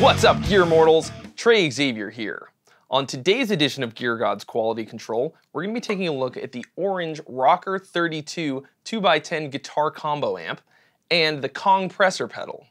What's up, Gear Mortals? Trey Xavier here. On today's edition of Gear Gods Quality Control, we're going to be taking a look at the Orange Rocker 32 2x10 guitar combo amp and the Kongpressor pedal.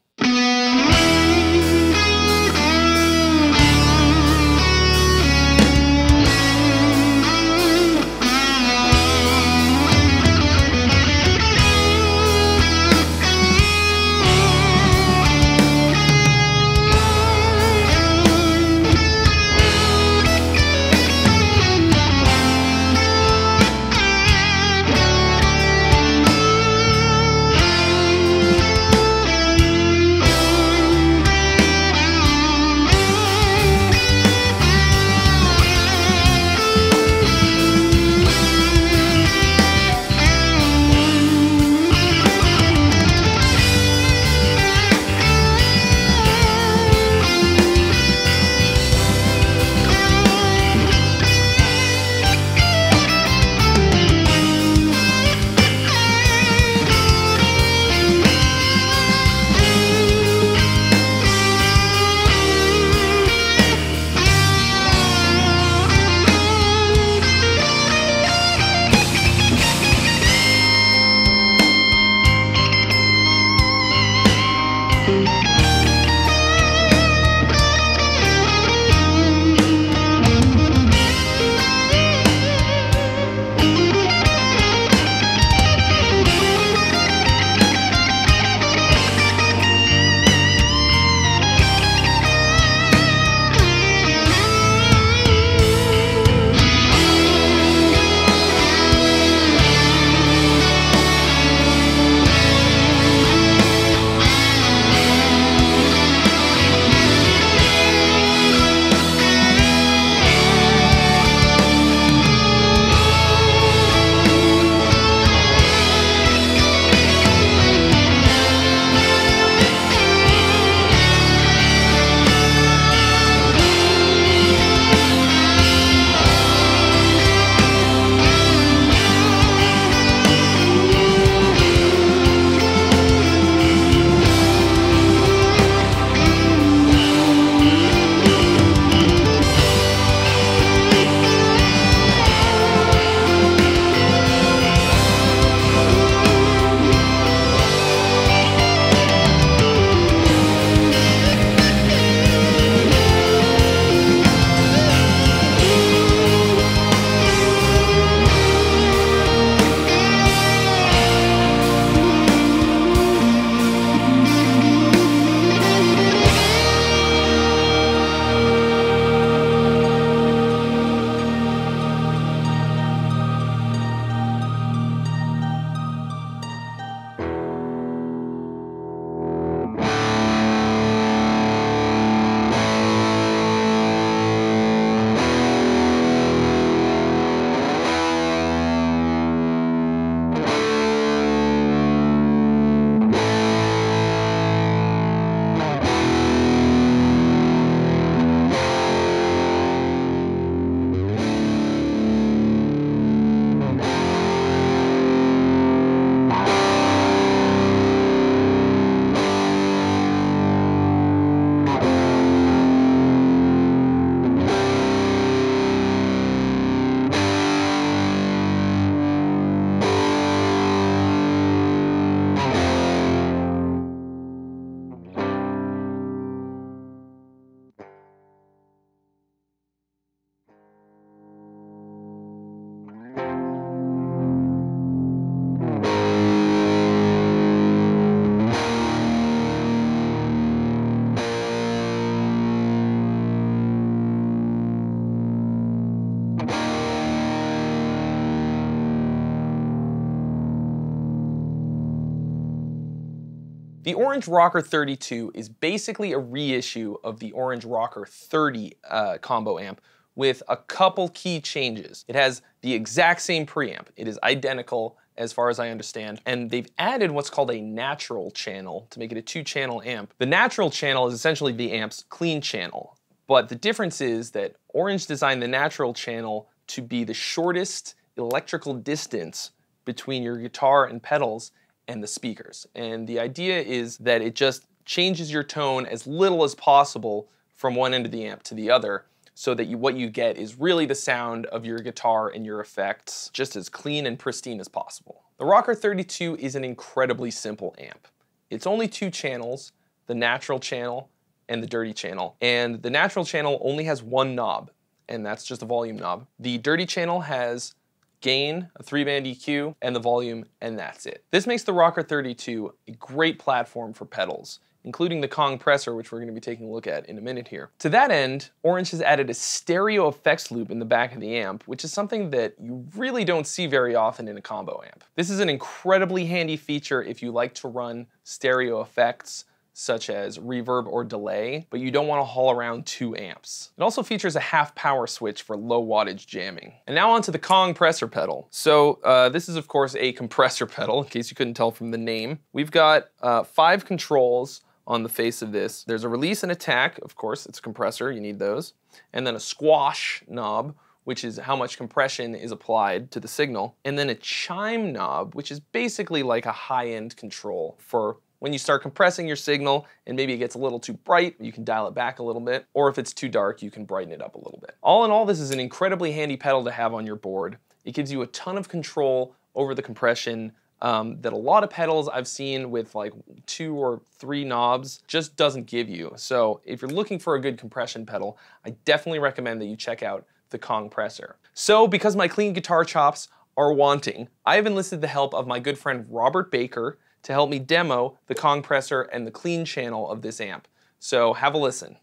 The Orange Rocker 32 is basically a reissue of the Orange Rocker 30 combo amp with a couple key changes. It has the exact same preamp. It is identical as far as I understand, and they've added what's called a natural channel to make it a 2-channel amp. The natural channel is essentially the amp's clean channel, but the difference is that Orange designed the natural channel to be the shortest electrical distance between your guitar and pedals and the speakers. And the idea is that it just changes your tone as little as possible from one end of the amp to the other, so that what you get is really the sound of your guitar and your effects just as clean and pristine as possible. The Rocker 32 is an incredibly simple amp. It's only 2 channels, the natural channel and the dirty channel. And the natural channel only has 1 knob, and that's just a volume knob. The dirty channel has gain, a 3-band EQ, and the volume, and that's it. This makes the Rocker 32 a great platform for pedals, including the Kongpressor, which we're going to be taking a look at in a minute here. To that end, Orange has added a stereo effects loop in the back of the amp, which is something that you really don't see very often in a combo amp. This is an incredibly handy feature if you like to run stereo effects, such as reverb or delay, but you don't want to haul around 2 amps. It also features a half power switch for low wattage jamming. And now onto the Kongpressor pedal. So this is of course a compressor pedal, in case you couldn't tell from the name. We've got 5 controls on the face of this. There's a release and attack, of course, it's a compressor, you need those. And then a squash knob, which is how much compression is applied to the signal. And then a chime knob, which is basically like a high-end control for when you start compressing your signal and maybe it gets a little too bright, you can dial it back a little bit, or if it's too dark, you can brighten it up a little bit. All in all, this is an incredibly handy pedal to have on your board. It gives you a ton of control over the compression that a lot of pedals I've seen with like 2 or 3 knobs just doesn't give you. So if you're looking for a good compression pedal, I definitely recommend that you check out the Kongpressor. So because my clean guitar chops are wanting, I have enlisted the help of my good friend Robert Baker to help me demo the Kongpressor and the clean channel of this amp. So have a listen.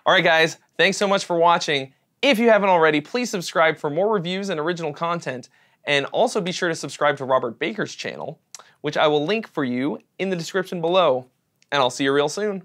All right guys, thanks so much for watching. If you haven't already, please subscribe for more reviews and original content, and also be sure to subscribe to Robert Baker's channel, which I will link for you in the description below, and I'll see you real soon.